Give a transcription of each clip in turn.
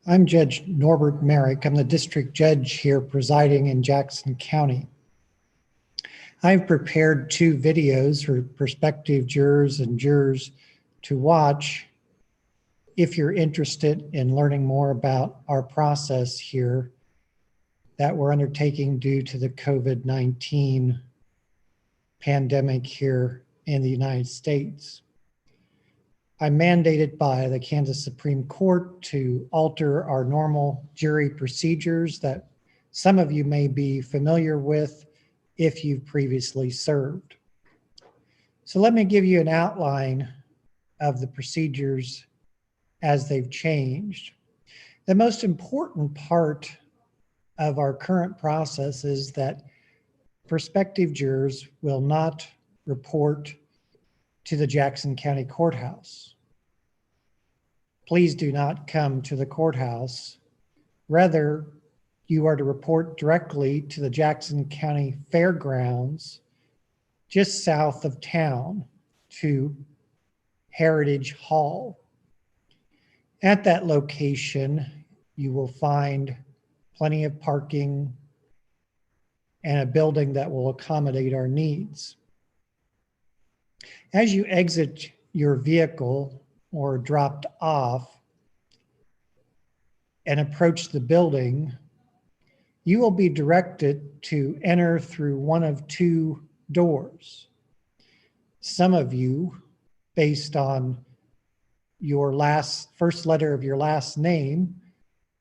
I'm Judge Norbert Merrick. I'm the district judge here presiding in Jackson County. I've prepared two videos for prospective jurors and jurors to watch if you're interested in learning more about our process here that we're undertaking due to the COVID-19 pandemic here in the United States. I'm mandated by the Kansas Supreme Court to alter our normal jury procedures that some of you may be familiar with if you've previously served. So let me give you an outline of the procedures as they've changed. The most important part of our current process is that prospective jurors will not report to the Jackson County Courthouse. Please do not come to the courthouse. Rather, you are to report directly to the Jackson County Fairgrounds just south of town to Heritage Hall. At that location, you will find plenty of parking and a building that will accommodate our needs. As you exit your vehicle or dropped off and approach the building, you will be directed to enter through one of two doors. Some of you, based on your first letter of your last name,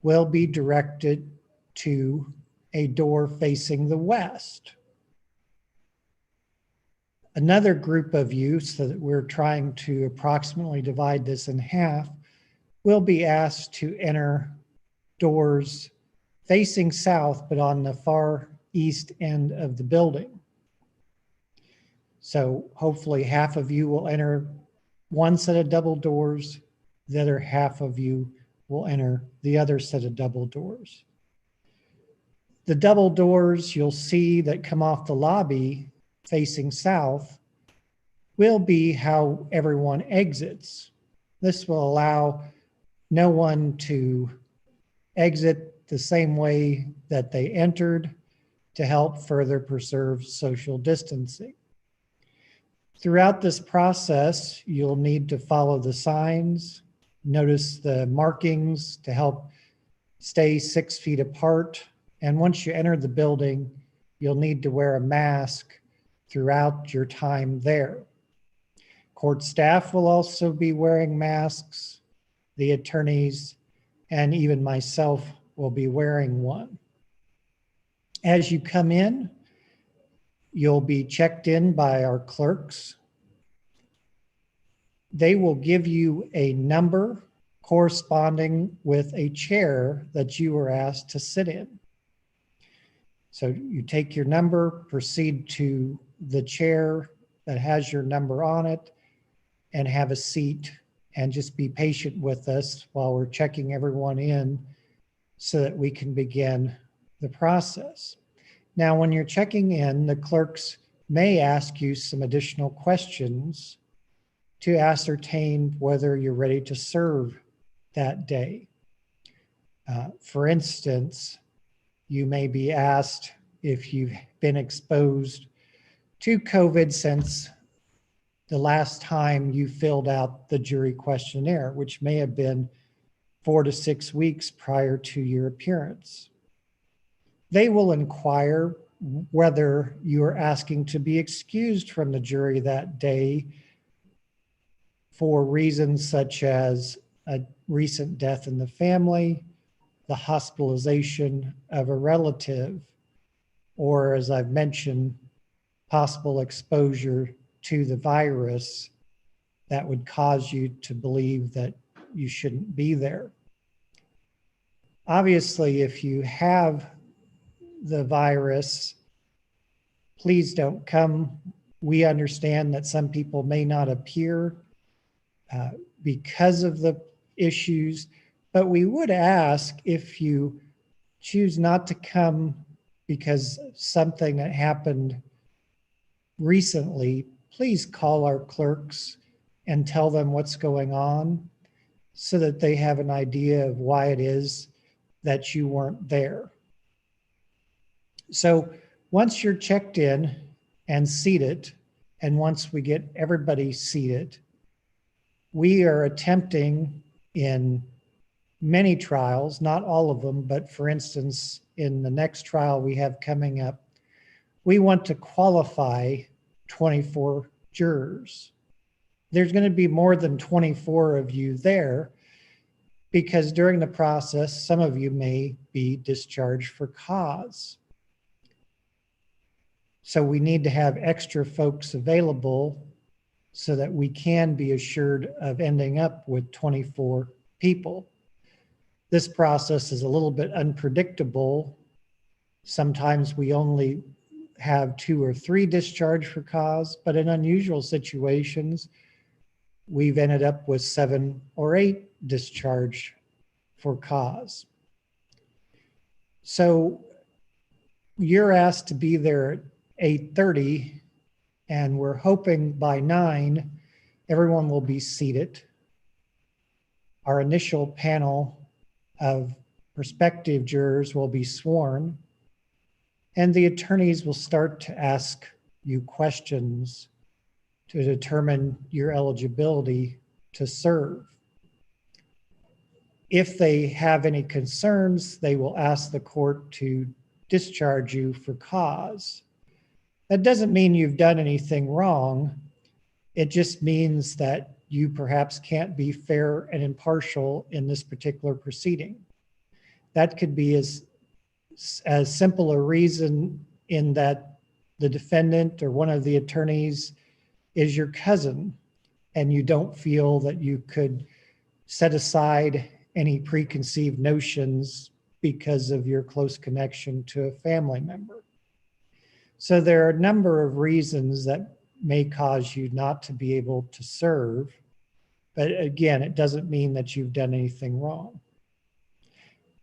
will be directed to a door facing the west. Another group of you, so that we're trying to approximately divide this in half, will be asked to enter doors facing south, but on the far east end of the building. So hopefully half of you will enter one set of double doors, the other half of you will enter the other set of double doors. The double doors you'll see that come off the lobby facing south will be how everyone exits. This will allow no one to exit the same way that they entered to help further preserve social distancing. Throughout this process, you'll need to follow the signs, notice the markings to help stay 6 feet apart. And once you enter the building, you'll need to wear a mask throughout your time there. Court staff will also be wearing masks. The attorneys and even myself will be wearing one. As you come in, you'll be checked in by our clerks. They will give you a number corresponding with a chair that you were asked to sit in. So you take your number, proceed to the chair that has your number on it, and have a seat, and just be patient with us while we're checking everyone in so that we can begin the process. Now, when you're checking in, the clerks may ask you some additional questions to ascertain whether you're ready to serve that day. For instance, you may be asked if you've been exposed to COVID since the last time you filled out the jury questionnaire, which may have been 4 to 6 weeks prior to your appearance. They will inquire whether you are asking to be excused from the jury that day for reasons such as a recent death in the family, the hospitalization of a relative, or, as I've mentioned, possible exposure to the virus that would cause you to believe that you shouldn't be there. Obviously, if you have the virus, please don't come. We understand that some people may not appear because of the issues, but we would ask, if you choose not to come because something that happened recently, please call our clerks and tell them what's going on. so that they have an idea of why it is that you weren't there. So once you're checked in and seated, and once we get everybody seated, we are attempting in many trials, not all of them, but for instance, in the next trial we have coming up, we want to qualify 24 jurors. There's going to be more than 24 of you there because during the process, some of you may be discharged for cause. So we need to have extra folks available so that we can be assured of ending up with 24 people. This process is a little bit unpredictable. Sometimes we only have 2 or 3 discharged for cause, but in unusual situations, we've ended up with 7 or 8 discharged for cause. So you're asked to be there at 8:30, and we're hoping by 9, everyone will be seated. Our initial panel of prospective jurors will be sworn, and the attorneys will start to ask you questions to determine your eligibility to serve. If they have any concerns, they will ask the court to discharge you for cause. That doesn't mean you've done anything wrong. It just means that you perhaps can't be fair and impartial in this particular proceeding. That could be as simple a reason in that the defendant or one of the attorneys is your cousin, and you don't feel that you could set aside any preconceived notions because of your close connection to a family member. So there are a number of reasons that may cause you not to be able to serve, but again, it doesn't mean that you've done anything wrong.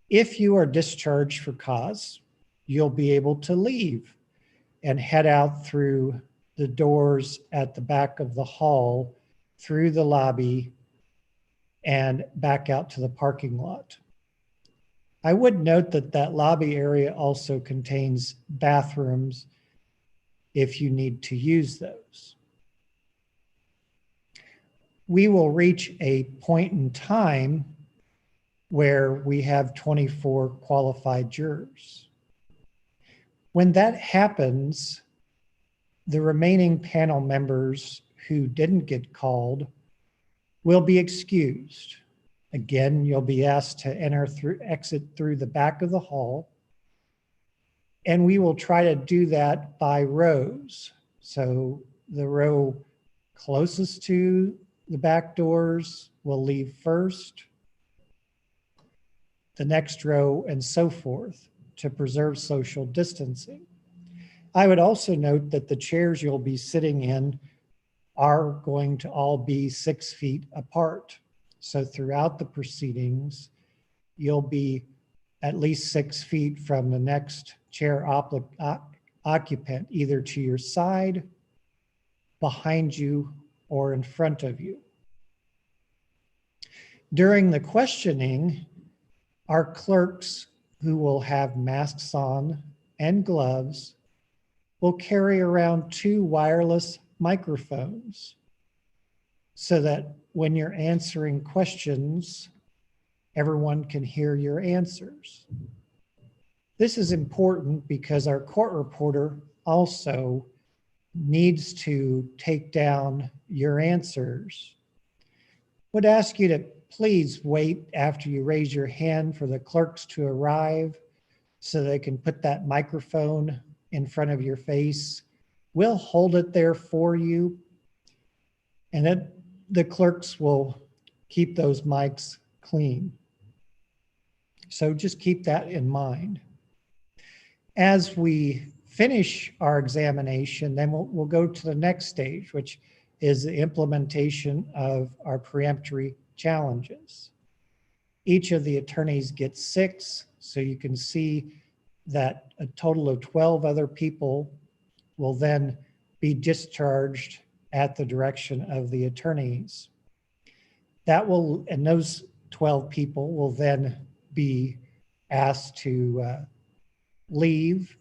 If you are discharged for cause, you'll be able to leave and head out through the doors at the back of the hall, through the lobby, and back out to the parking lot. I would note that that lobby area also contains bathrooms if you need to use those. We will reach a point in time where we have 24 qualified jurors. When that happens, the remaining panel members who didn't get called will be excused. Again, you'll be asked to exit through the back of the hall, and we will try to do that by rows. So the row closest to the back doors will leave first, the next row, and so forth, to preserve social distancing. I would also note that the chairs you'll be sitting in are going to all be 6 feet apart. So throughout the proceedings, you'll be at least 6 feet from the next chair occupant, either to your side, behind you, or in front of you. During the questioning, our clerks, who will have masks on and gloves, will carry around 2 wireless microphones so that when you're answering questions, everyone can hear your answers. This is important because our court reporter also needs to take down your answers. Would ask you to please wait after you raise your hand for the clerks to arrive so they can put that microphone in front of your face. We'll hold it there for you, and then the clerks will keep those mics clean. So just keep that in mind. As we finish our examination, then we'll go to the next stage, which is the implementation of our peremptory challenges. Each of the attorneys gets 6, so you can see that a total of 12 other people will then be discharged at the direction of the attorneys. And those 12 people will then be asked to leave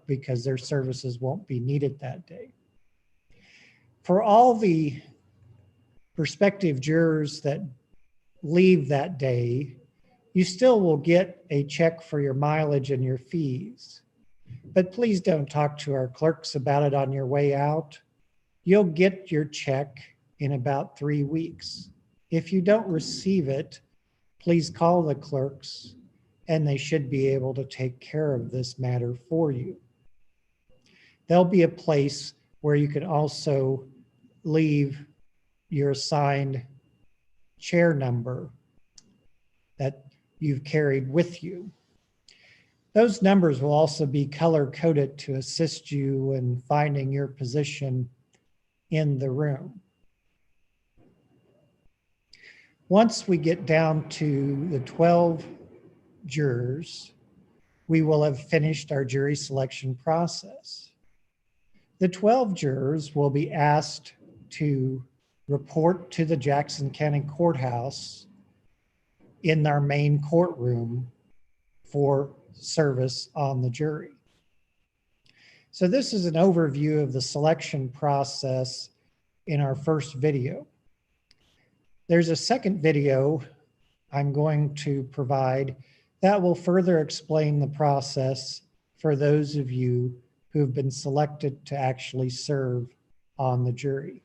because their services won't be needed that day. For all the prospective jurors that leave that day, you still will get a check for your mileage and your fees. But please don't talk to our clerks about it on your way out. You'll get your check in about 3 weeks. If you don't receive it, please call the clerks and they should be able to take care of this matter for you. There'll be a place where you can also leave your assigned chair number that you've carried with you. Those numbers will also be color-coded to assist you in finding your position in the room. Once we get down to the 12 jurors, we will have finished our jury selection process. The 12 jurors will be asked to report to the Jackson County Courthouse in our main courtroom for service on the jury. So this is an overview of the selection process in our first video. There's a second video I'm going to provide that will further explain the process for those of you who've been selected to actually serve on the jury.